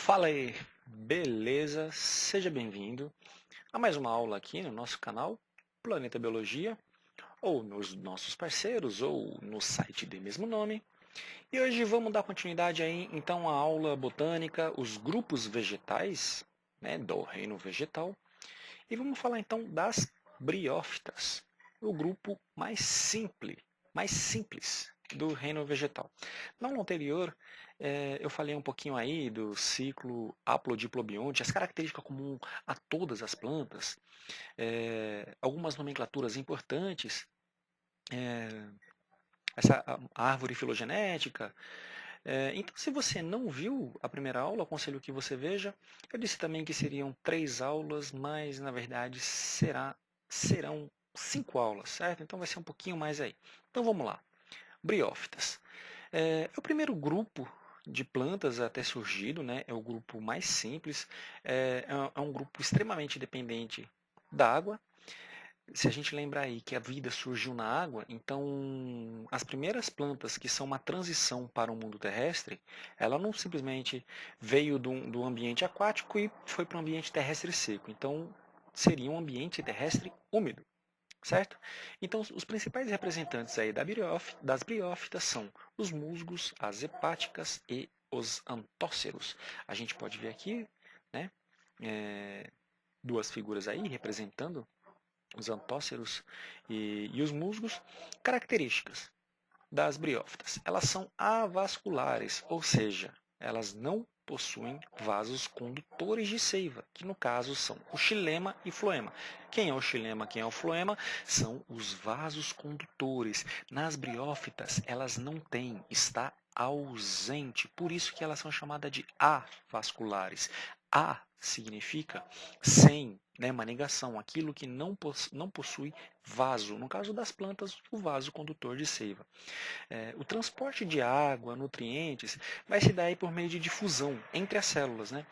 Fala aí, beleza? Seja bem-vindo a mais uma aula aqui no nosso canal Planeta Biologia, ou nos nossos parceiros, ou no site de mesmo nome. E hoje vamos dar continuidade aí então à aula botânica, os grupos vegetais, né, do reino vegetal. E vamos falar então das briófitas, o grupo mais simples do reino vegetal. Na aula anterior, eu falei um pouquinho aí do ciclo haplodiplobionte, as características comuns a todas as plantas, algumas nomenclaturas importantes, essa árvore filogenética. Então, se você não viu a primeira aula, aconselho que você veja. Eu disse também que seriam 3 aulas, mas na verdade serão 5 aulas, certo? Então vai ser um pouquinho mais aí. Então vamos lá. Briófitas. É o primeiro grupo de plantas a ter surgido, né? É o grupo mais simples. É um grupo extremamente dependente da água. Se a gente lembrar aí que a vida surgiu na água, então as primeiras plantas que são uma transição para o mundo terrestre, ela não simplesmente veio do ambiente aquático e foi para o ambiente terrestre seco. Então seria um ambiente terrestre úmido, certo? Então os principais representantes aí das briófitas são os musgos, as hepáticas e os antóceros. A gente pode ver aqui, né, duas figuras aí representando os antóceros e os musgos. Características das briófitas. Elas são avasculares, ou seja, elas não possuem vasos condutores de seiva, que no caso são o xilema e floema. Quem é o xilema, quem é o floema? São os vasos condutores. Nas briófitas, elas não têm, está ausente, por isso que elas são chamadas de avasculares. A significa sem, né, uma negação, aquilo que não possui vaso. No caso das plantas, o vaso condutor de seiva. O transporte de água, nutrientes, vai se dar aí por meio de difusão entre as células, né?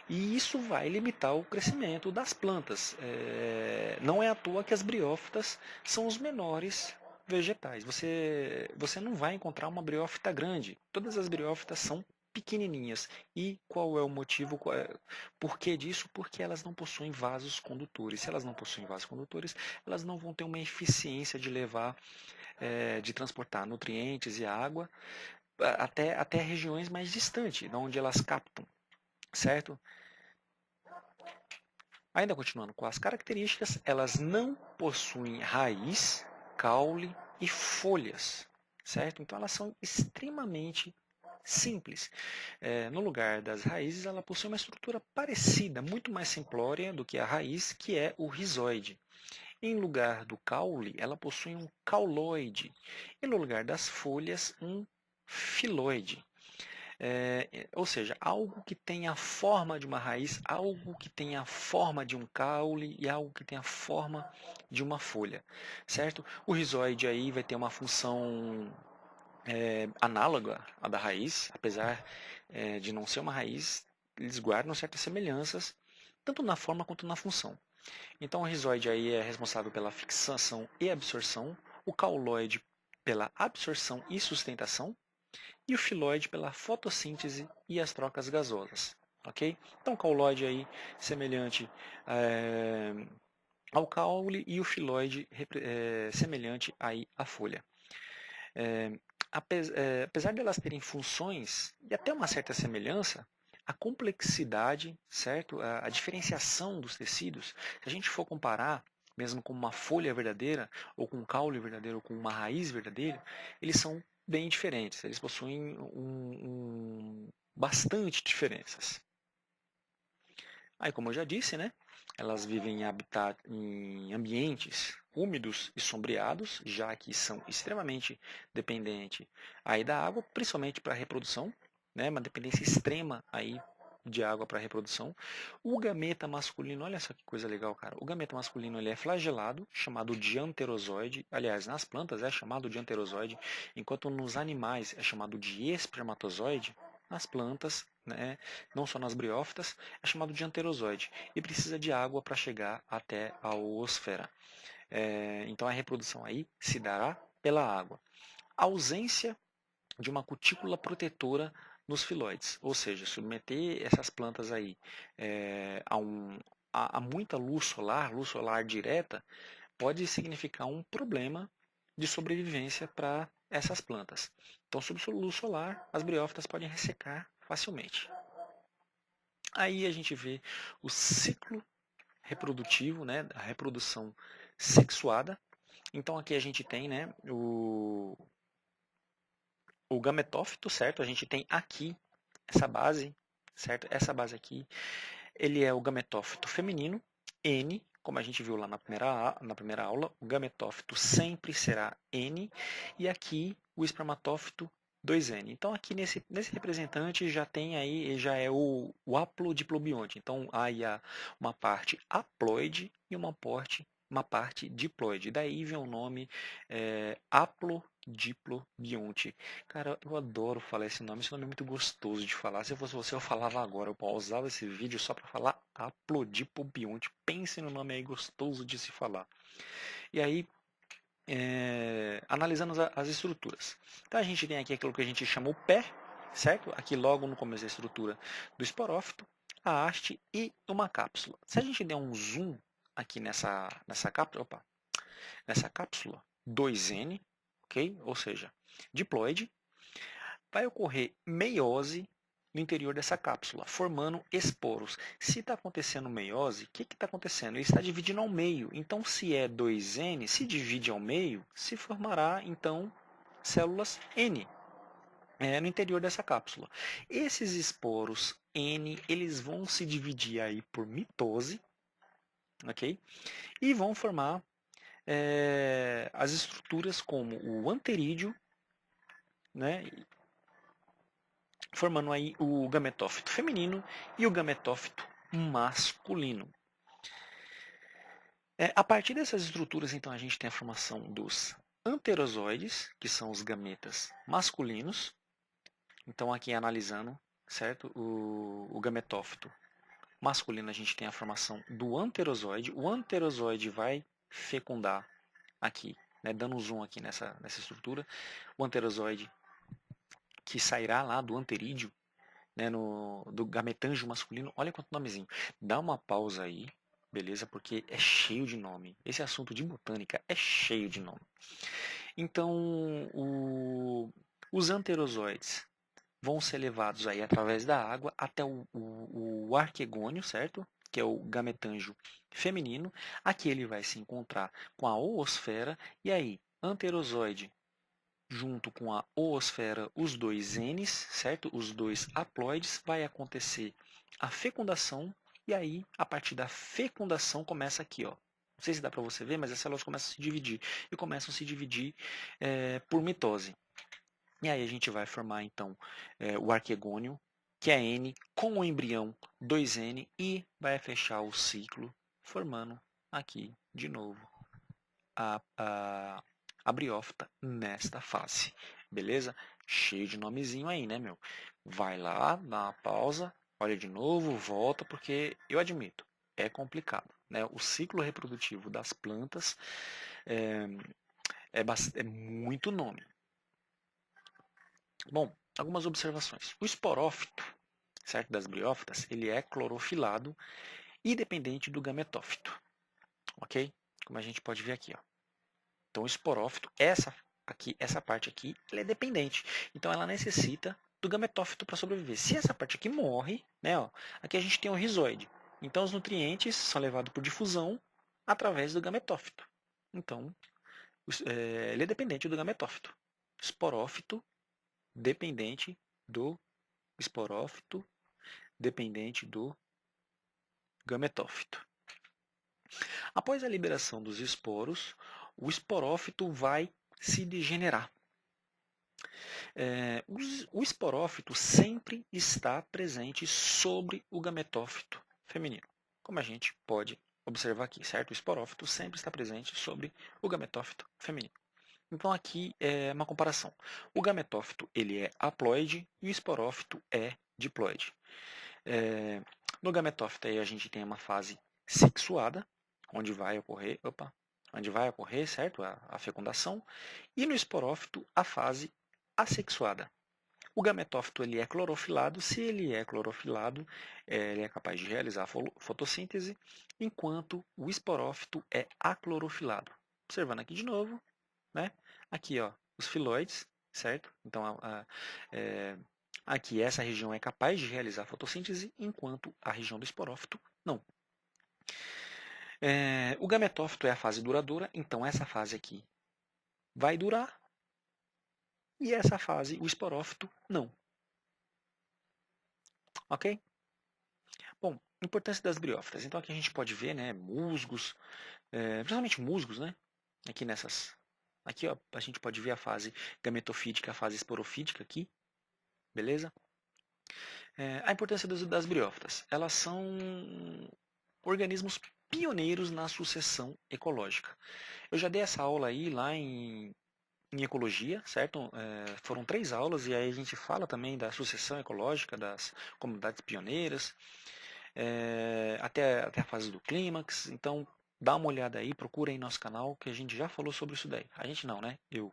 E isso vai limitar o crescimento das plantas. Não é à toa que as briófitas são os menores vegetais. Você não vai encontrar uma briófita grande. Todas as briófitas são pequenininhas. E qual é o motivo? Por que disso? Porque elas não possuem vasos condutores. Se elas não possuem vasos condutores, elas não vão ter uma eficiência de levar, de transportar nutrientes e água até regiões mais distantes, de onde elas captam, certo? Ainda continuando com as características, elas não possuem raiz, caule e folhas, certo? Então elas são extremamente simples. No lugar das raízes, ela possui uma estrutura parecida, muito mais simplória do que a raiz, que é o rizoide. Em lugar do caule, ela possui um cauloide. E no lugar das folhas, um filoide. Ou seja, algo que tenha a forma de uma raiz, algo que tenha a forma de um caule e algo que tenha a forma de uma folha, certo? O rizoide aí vai ter uma função análoga à da raiz, apesar de não ser uma raiz, eles guardam certas semelhanças, tanto na forma quanto na função. Então o rizoide aí é responsável pela fixação e absorção, o cauloide pela absorção e sustentação, e o filoide pela fotossíntese e as trocas gasosas. Ok? Então, o cauloide aí semelhante ao caule e o filoide semelhante aí à folha. Apesar de elas terem funções e até uma certa semelhança, a complexidade, certo? A diferenciação dos tecidos, se a gente for comparar mesmo com uma folha verdadeira, ou com um caule verdadeiro, ou com uma raiz verdadeira, eles são bem diferentes. Eles possuem bastante diferenças. Aí, como eu já disse, né, elas vivem em ambientes úmidos e sombreados, já que são extremamente dependentes aí da água, principalmente para a reprodução, né, uma dependência extrema aí de água para a reprodução. O gameta masculino, olha só que coisa legal, cara. O gameta masculino ele é flagelado, chamado dianterozoide. Aliás, nas plantas é chamado dianterozoide, enquanto nos animais é chamado de espermatozoide. Nas plantas, né, não só nas briófitas, é chamado de anterozoide e precisa de água para chegar até a oosfera. Então a reprodução aí se dará pela água. A ausência de uma cutícula protetora nos filóides, ou seja, submeter essas plantas aí a muita luz solar direta, pode significar um problema de sobrevivência para essas plantas. Então, sob luz solar, as briófitas podem ressecar facilmente. Aí a gente vê o ciclo reprodutivo, né, a reprodução sexuada. Então aqui a gente tem, né, o gametófito, certo? A gente tem aqui essa base, certo? Essa base aqui, ele é o gametófito feminino, N, como a gente viu lá na primeira aula, o gametófito sempre será N, e aqui o espermatófito 2N. Então aqui nesse representante já tem aí, já é o haplodiplobionte. Então aí há uma parte haploide e uma parte diploide. Daí vem o nome haplodiplobionte. Cara, eu adoro falar esse nome é muito gostoso de falar. Se eu fosse você, eu falava agora. Eu pausava esse vídeo só para falar haplodiplobionte. Pense no nome aí gostoso de se falar. E aí, analisando as estruturas. Então a gente tem aqui aquilo que a gente chama o pé, certo? Aqui logo no começo da estrutura do esporófito, a haste e uma cápsula. Se a gente der um zoom aqui nessa cápsula 2N, ok? Ou seja, diploide, vai ocorrer meiose no interior dessa cápsula, formando esporos. Se está acontecendo meiose, o que está acontecendo? Ele está dividindo ao meio. Então, se é 2N, se divide ao meio, se formará, então, células N no interior dessa cápsula. Esses esporos N, eles vão se dividir aí por mitose, ok? E vão formar as estruturas como o anterídeo, né? Formando aí o gametófito feminino e o gametófito masculino. A partir dessas estruturas, então, a gente tem a formação dos anterozoides, que são os gametas masculinos. Então, aqui analisando, certo? O gametófito masculino, a gente tem a formação do anterozoide. O anterozoide vai fecundar aqui, né, dando zoom aqui nessa estrutura. O anterozoide que sairá lá do anterídeo, né, do gametângio masculino. Olha quanto nomezinho. Dá uma pausa aí, beleza? Porque é cheio de nome. Esse assunto de botânica é cheio de nome. Então, os anterozoides vão ser levados aí através da água até o arquegônio, certo? Que é o gametângio feminino. Aqui ele vai se encontrar com a oosfera. E aí, anterozoide junto com a oosfera, os dois Ns, certo? Os dois haploides, vai acontecer a fecundação, e aí, a partir da fecundação, começa aqui, ó. Não sei se dá para você ver, mas as células começam a se dividir, e começam a se dividir por mitose. E aí a gente vai formar, então, o arquegônio, que é N, com o embrião 2N, e vai fechar o ciclo, formando aqui, de novo, a briófita nesta fase. Beleza? Cheio de nomezinho aí, né, meu? Vai lá, dá uma pausa, olha de novo, volta, porque eu admito, é complicado. Né? O ciclo reprodutivo das plantas é muito nome. Bom, algumas observações. O esporófito, certo, das briófitas, ele é clorofilado e dependente do gametófito. Ok? Como a gente pode ver aqui, ó. Então, o esporófito, essa parte aqui, ela é dependente. Então, ela necessita do gametófito para sobreviver. Se essa parte aqui morre, né, ó, aqui a gente tem o rizoide. Então, os nutrientes são levados por difusão através do gametófito. Então, ele é dependente do gametófito. Esporófito, dependente do esporófito, dependente do gametófito. Após a liberação dos esporos, o esporófito vai se degenerar. O esporófito sempre está presente sobre o gametófito feminino, como a gente pode observar aqui, certo? O esporófito sempre está presente sobre o gametófito feminino. Então aqui é uma comparação. O gametófito ele é haploide e o esporófito é diploide. No gametófito aí a gente tem uma fase sexuada, onde vai ocorrer, certo? A fecundação, e no esporófito a fase assexuada, O gametófito ele é clorofilado. Se ele é clorofilado, ele é capaz de realizar a fotossíntese, enquanto o esporófito é aclorofilado. Observando aqui de novo, né? Aqui, ó, os filóides, certo? Então, aqui essa região é capaz de realizar fotossíntese, enquanto a região do esporófito não. O gametófito é a fase duradoura, então essa fase aqui vai durar, e essa fase, o esporófito, não. Ok? Bom, importância das briófitas. Então aqui a gente pode ver, né, musgos, principalmente musgos, né? Aqui nessas. Aqui ó, a gente pode ver a fase gametofítica, a fase esporofítica aqui, beleza? A importância das briófitas. Elas são organismos pioneiros na sucessão ecológica. Eu já dei essa aula aí lá em ecologia, certo? Foram 3 aulas e aí a gente fala também da sucessão ecológica das comunidades pioneiras, até a fase do clímax. Então, dá uma olhada aí, procura aí nosso canal que a gente já falou sobre isso daí. A gente não, né? Eu.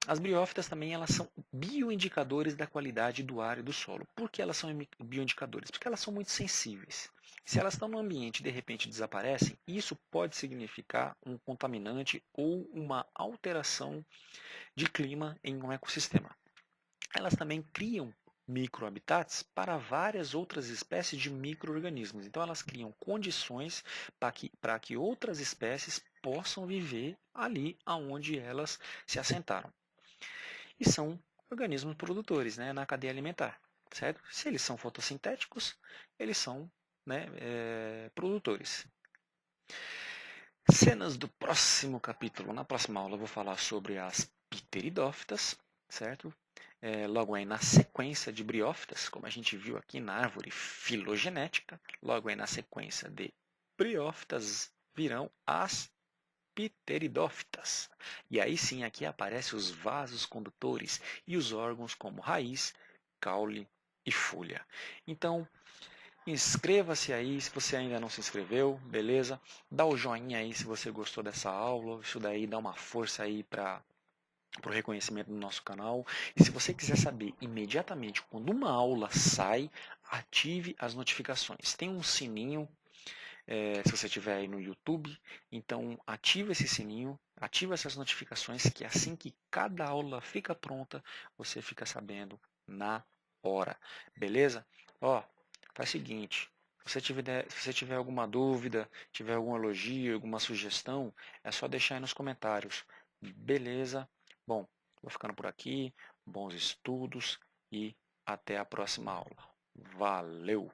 As briófitas também elas são bioindicadores da qualidade do ar e do solo. Por que elas são bioindicadores? Porque elas são muito sensíveis. Se elas estão no ambiente e de repente desaparecem, isso pode significar um contaminante ou uma alteração de clima em um ecossistema. Elas também criam microhabitats para várias outras espécies de micro-organismos. Então elas criam condições para que outras espécies possam viver ali onde elas se assentaram. E são organismos produtores, né, na cadeia alimentar, certo? Se eles são fotossintéticos, eles são, né, produtores. Cenas do próximo capítulo. Na próxima aula eu vou falar sobre as pteridófitas, certo? Logo aí na sequência de briófitas, como a gente viu aqui na árvore filogenética, logo aí na sequência de briófitas virão as pteridófitas. E aí sim aqui aparecem os vasos condutores e os órgãos como raiz, caule e folha. Então, inscreva-se aí se você ainda não se inscreveu, beleza? Dá o joinha aí se você gostou dessa aula, isso daí dá uma força aí para o reconhecimento do nosso canal. E se você quiser saber imediatamente quando uma aula sai, ative as notificações. Tem um sininho, se você estiver aí no YouTube, então ativa esse sininho, ativa essas notificações que assim que cada aula fica pronta, você fica sabendo na hora. Beleza? Ó, faz o seguinte, se você tiver alguma dúvida, tiver algum elogio, alguma sugestão, é só deixar aí nos comentários. Beleza? Bom, vou ficando por aqui. Bons estudos e até a próxima aula. Valeu!